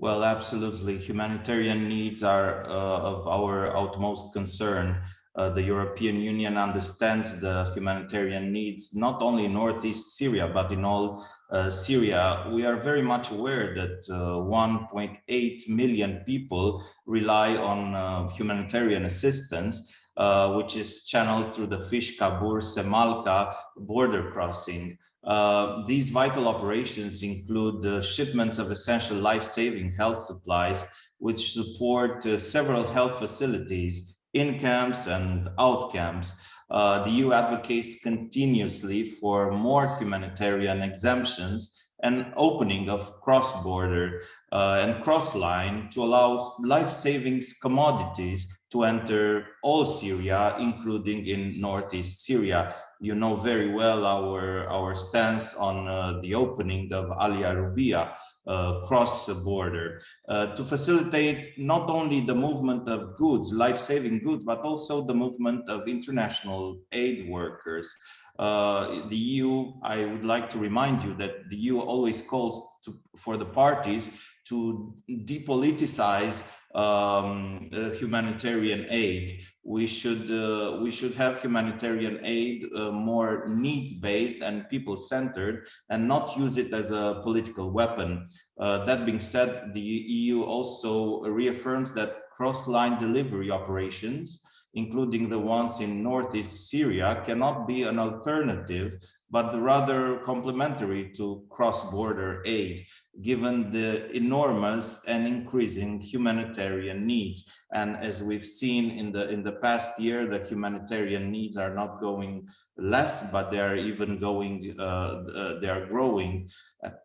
Well, absolutely. Humanitarian needs are of our utmost concern. The European Union understands the humanitarian needs not only in northeast Syria, but in all Syria. We are very much aware that 1.8 million people rely on humanitarian assistance, which is channeled through the Fish-Kabur-Semalka border crossing. These vital operations include the shipments of essential life-saving health supplies, which support several health facilities in camps and out camps. The EU advocates continuously for more humanitarian exemptions and opening of cross-border and cross-line to allow life-saving commodities to enter all Syria, including in northeast Syria. You know very well our stance on the opening of Ali Arubia cross border to facilitate not only the movement of goods, life-saving goods, but also the movement of international aid workers. The EU, I would like to remind you that the EU always calls for the parties to depoliticize humanitarian aid. We should have humanitarian aid more needs-based and people-centered, and not use it as a political weapon. That being said, the EU also reaffirms that cross-line delivery operations, including the ones in northeast Syria, cannot be an alternative, but rather complementary to cross-border aid, given the enormous and increasing humanitarian needs. And as we've seen in the past year, the humanitarian needs are not going less, but they are even going, they are growing.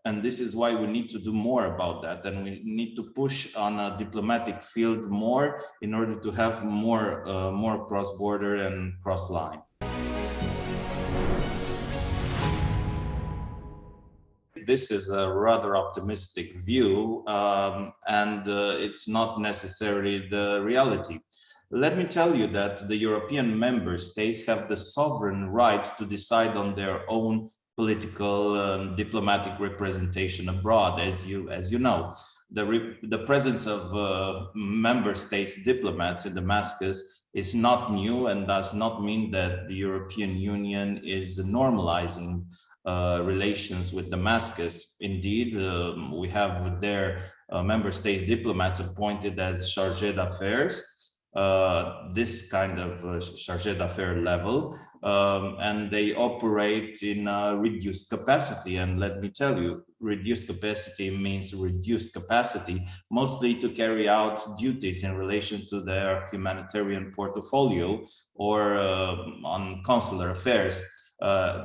And this is why we need to do more about that. And we need to push on a diplomatic field more in order to have more cross-border and cross-line. This is a rather optimistic view, and it's not necessarily the reality. Let me tell you that the European member states have the sovereign right to decide on their own political and diplomatic representation abroad, as you know. The presence of member states diplomats in Damascus is not new and does not mean that the European Union is normalizing relations with Damascus. Indeed, we have their member states diplomats appointed as chargé d'affaires, this kind of chargé d'affaires level, and they operate in a reduced capacity. And let me tell you, reduced capacity means reduced capacity, mostly to carry out duties in relation to their humanitarian portfolio or on consular affairs.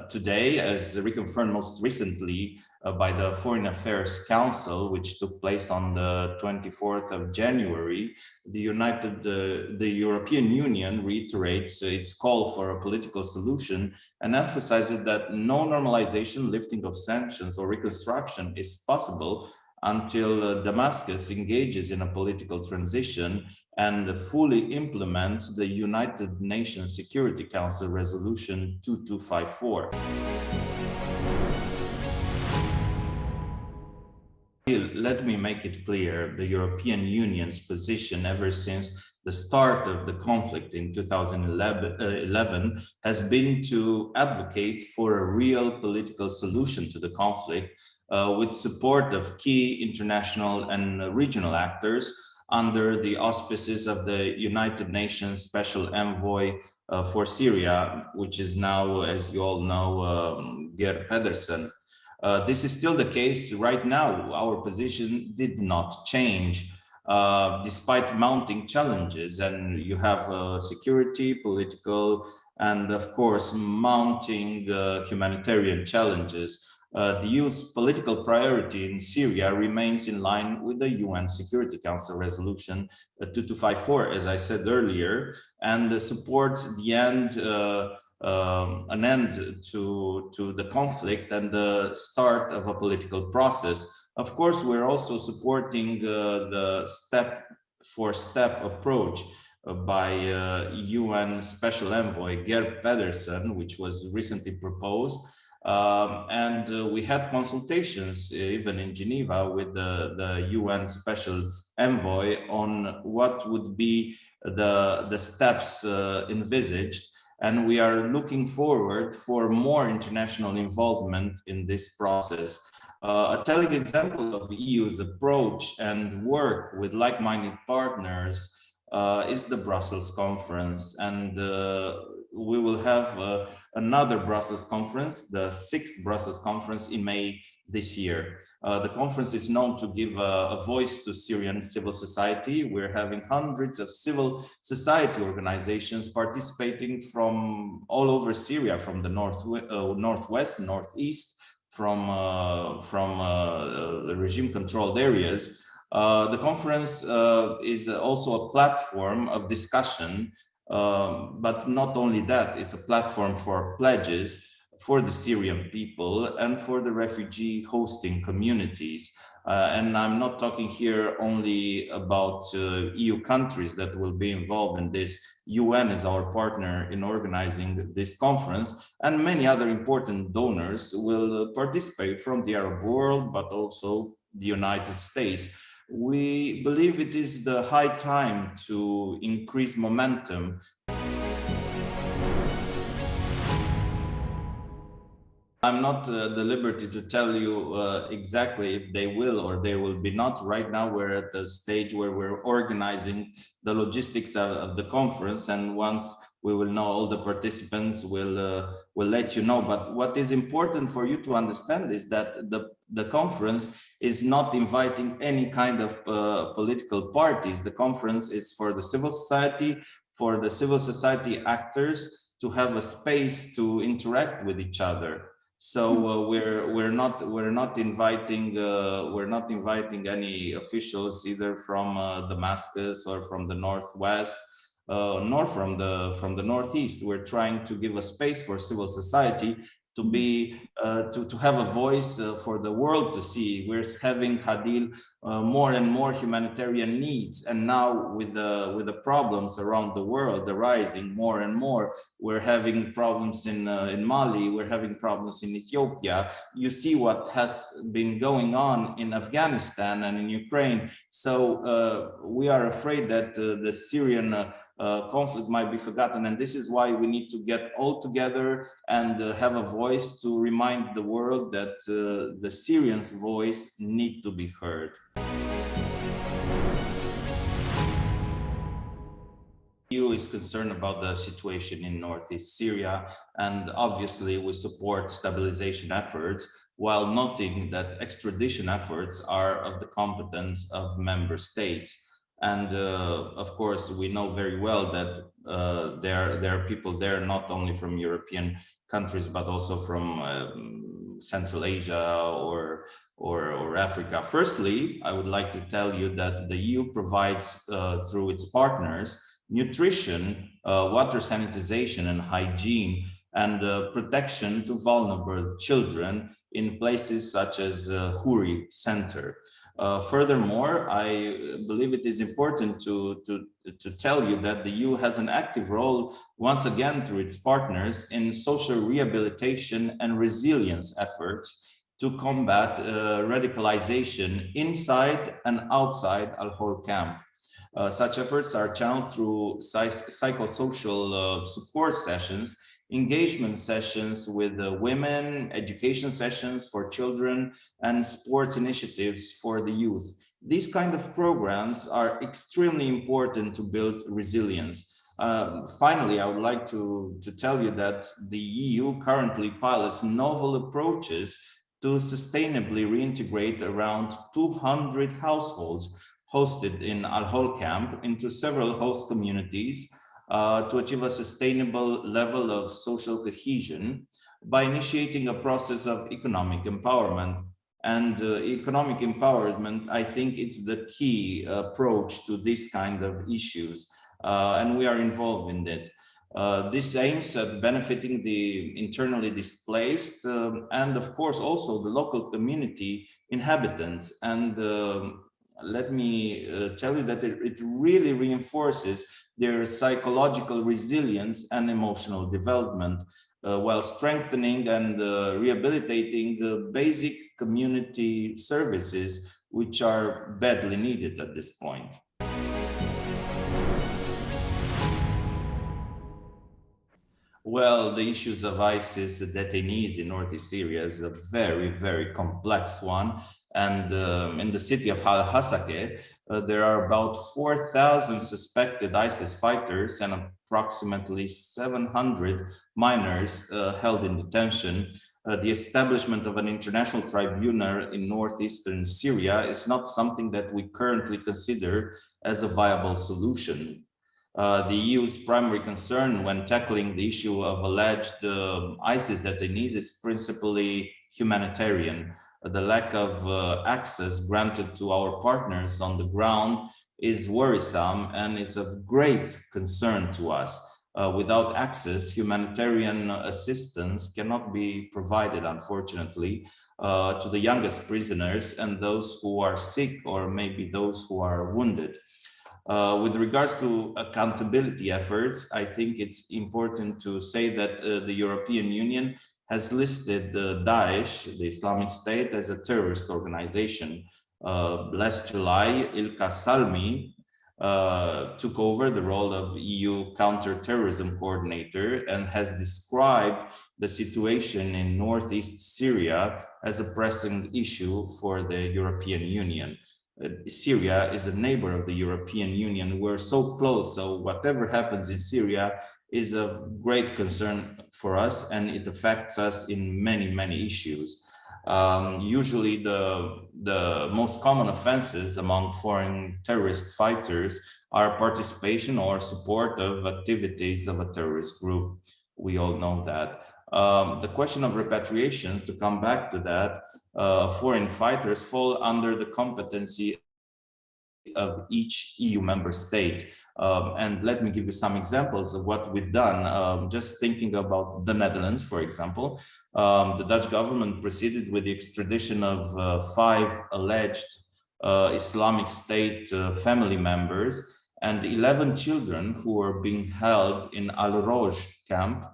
Today, as reconfirmed most recently by the Foreign Affairs Council, which took place on the 24th of January, the European Union reiterates its call for a political solution and emphasizes that no normalization, lifting of sanctions, or reconstruction is possible until Damascus engages in a political transition and fully implements the United Nations Security Council Resolution 2254. Let me make it clear, the European Union's position ever since the start of the conflict in 2011 has been to advocate for a real political solution to the conflict with support of key international and regional actors under the auspices of the United Nations Special Envoy for Syria, which is now, as you all know, Geir Pedersen. This is still the case right now. Our position did not change despite mounting challenges, and you have security, political, and of course, mounting humanitarian challenges. The EU's political priority in Syria remains in line with the UN Security Council Resolution 2254, as I said earlier, and supports the end, an end to the conflict and the start of a political process. Of course, we're also supporting the step-for-step approach by UN Special Envoy Geir Pedersen, which was recently proposed, And we had consultations even in Geneva with the UN Special Envoy on what would be the steps envisaged. And we are looking forward for more international involvement in this process. A telling example of EU's approach and work with like-minded partners is the Brussels conference. And we will have another Brussels conference, the sixth Brussels conference in May this year. The conference is known to give a voice to Syrian civil society. We're having hundreds of civil society organizations participating from all over Syria, from the northwest, northeast, from the regime-controlled areas. The conference is also a platform of discussion, but not only that, it's a platform for pledges for the Syrian people and for the refugee hosting communities. And I'm not talking here only about EU countries that will be involved in this. UN is our partner in organizing this conference, and many other important donors will participate from the Arab world, but also the United States. We believe it is the high time to increase momentum. I'm not the liberty to tell you exactly if they will or they will be not. Right now, we're at the stage where we're organizing the logistics of the conference, and once we will know all the participants, we'll let you know. But what is important for you to understand is that the conference is not inviting any kind of political parties. The conference is for the civil society, for the civil society actors to have a space to interact with each other. So we're not inviting any officials either from Damascus or from the northwest, nor from the northeast. We're trying to give a space for civil society to be to have a voice for the world to see. We're having, Hadil, more and more humanitarian needs, and now with the problems around the world, the rising more and more, we're having problems in Mali, we're having problems in Ethiopia. You see what has been going on in Afghanistan and in Ukraine. So we are afraid that the Syrian conflict might be forgotten, and this is why we need to get all together and have a voice to remind the world that the Syrians' voice need to be heard. EU is concerned about the situation in northeast Syria, and obviously we support stabilization efforts, while noting that extradition efforts are of the competence of member states. And of course, we know very well that there are people there not only from European countries, but also from Central Asia or Africa. Firstly, I would like to tell you that the EU provides through its partners nutrition, water sanitization and hygiene, and protection to vulnerable children in places such as Huri Center. Furthermore, I believe it is important to tell you that the EU has an active role, once again through its partners, in social rehabilitation and resilience efforts to combat radicalization inside and outside Al-Hol camp. Such efforts are channeled through psychosocial support sessions, engagement sessions with women, education sessions for children, and sports initiatives for the youth. These kind of programs are extremely important to build resilience. Finally, I would like to tell you that the EU currently pilots novel approaches to sustainably reintegrate around 200 households hosted in Al-Hol camp into several host communities to achieve a sustainable level of social cohesion by initiating a process of economic empowerment. And economic empowerment, I think, it's the key approach to this kind of issues, and we are involved in it. This aims at benefiting the internally displaced and, of course, also the local community inhabitants. And let me tell you that it really reinforces their psychological resilience and emotional development. while strengthening and rehabilitating the basic community services which are badly needed at this point. Well, the issues of ISIS detainees in northeast Syria is a very, very complex one. And in the city of Hasake, there are about 4,000 suspected ISIS fighters and approximately 700 minors held in detention. The establishment of an international tribunal in northeastern Syria is not something that we currently consider as a viable solution. The EU's primary concern when tackling the issue of alleged ISIS detainees is principally humanitarian. The lack of access granted to our partners on the ground is worrisome and is of great concern to us. Without access, humanitarian assistance cannot be provided, unfortunately, to the youngest prisoners and those who are sick or maybe those who are wounded. With regards to accountability efforts, I think it's important to say that the European Union has listed Daesh, the Islamic State, as a terrorist organization. Last July, Ilka Salmi took over the role of EU counterterrorism coordinator and has described the situation in northeast Syria as a pressing issue for the European Union. Syria is a neighbor of the European Union. We're so close, so whatever happens in Syria is of great concern for us, and it affects us in many, many issues. Usually the most common offenses among foreign terrorist fighters are participation or support of activities of a terrorist group. We all know that. The question of repatriations, to come back to that, foreign fighters fall under the competency of each EU member state. And let me give you some examples of what we've done. Just thinking about the Netherlands, for example, the Dutch government proceeded with the extradition of 5 alleged Islamic State family members and 11 children who were being held in Al Roj camp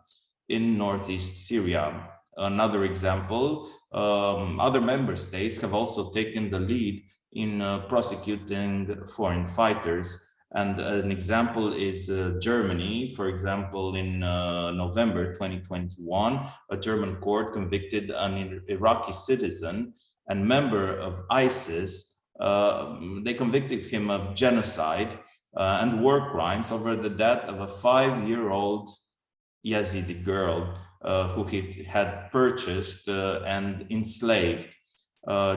in northeast Syria. Another example, other member states have also taken the lead in prosecuting foreign fighters. And an example is Germany. For example, in November 2021, a German court convicted an Iraqi citizen and member of ISIS. They convicted him of genocide and war crimes over the death of a 5-year-old Yazidi girl who he had purchased and enslaved.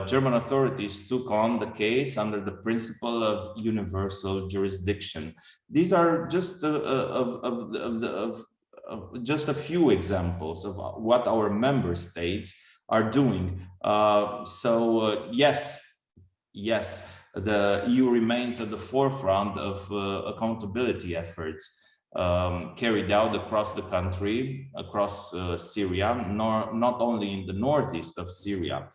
German authorities took on the case under the principle of universal jurisdiction. These are just just a few examples of what our member states are doing. Yes, the EU remains at the forefront of accountability efforts carried out across the country, across Syria, not only in the northeast of Syria.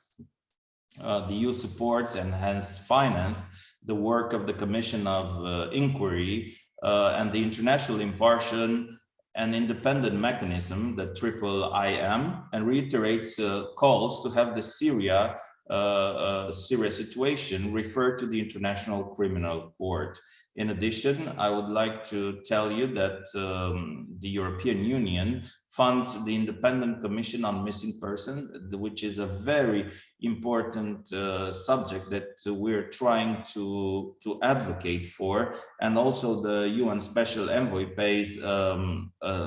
The EU supports and has financed the work of the Commission of Inquiry and the International Impartial and Independent Mechanism, the IIIM, and reiterates calls to have the Syria situation referred to the International Criminal Court. In addition, I would like to tell you that the European Union funds the Independent Commission on Missing Persons, which is a very important subject that we're trying to advocate for. And also the UN Special Envoy pays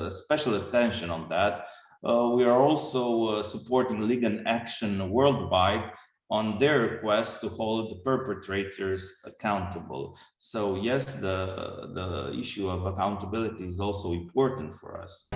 special attention on that. We are also supporting Legal Action Worldwide on their request to hold the perpetrators accountable. So yes, the issue of accountability is also important for us.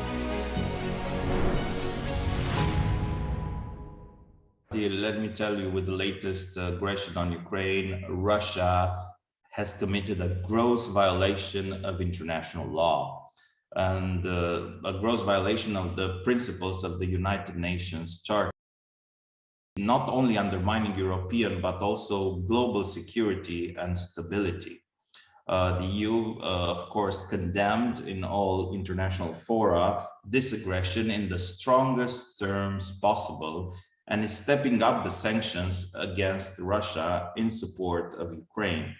Let me tell you, with the latest aggression on Ukraine, Russia has committed a gross violation of international law and a gross violation of the principles of the United Nations Charter, not only undermining European, but also global security and stability. The EU, of course, condemned in all international fora this aggression in the strongest terms possible and is stepping up the sanctions against Russia in support of Ukraine.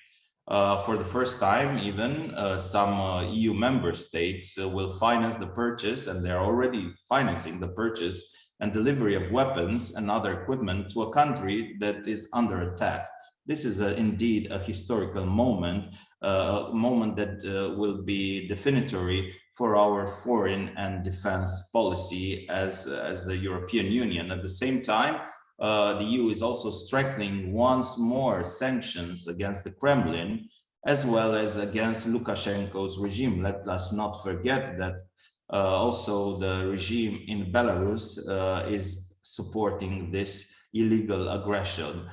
For the first time, even some EU member states will finance the purchase, and they're already financing the purchase and delivery of weapons and other equipment to a country that is under attack. This is indeed a historical moment, a moment that will be definitory for our foreign and defense policy as the European Union. At the same time, the EU is also strengthening once more sanctions against the Kremlin, as well as against Lukashenko's regime. Let us not forget that also the regime in Belarus is supporting this illegal aggression.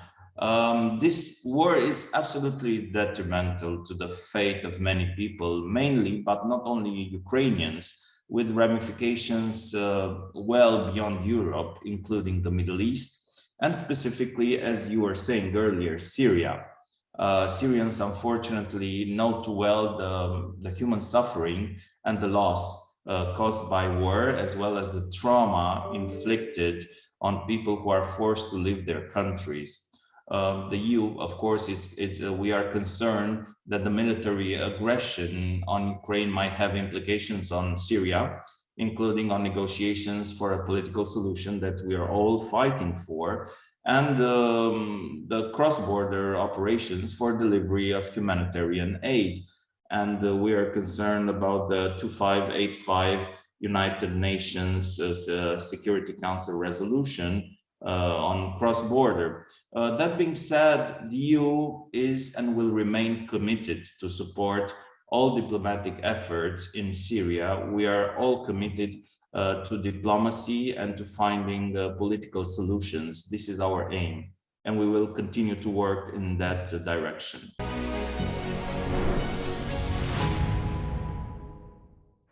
This war is absolutely detrimental to the fate of many people, mainly, but not only Ukrainians, with ramifications well beyond Europe, including the Middle East, and specifically, as you were saying earlier, Syria. Syrians unfortunately know too well the human suffering and the loss caused by war, as well as the trauma inflicted on people who are forced to leave their countries. The EU, of course, we are concerned that the military aggression on Ukraine might have implications on Syria, including on negotiations for a political solution that we are all fighting for, and the cross-border operations for delivery of humanitarian aid. And we are concerned about the 2585 United Nations Security Council resolution on cross-border. That being said, the EU is and will remain committed to support all diplomatic efforts in Syria. We are all committed to diplomacy and to finding political solutions. This is our aim, and we will continue to work in that direction.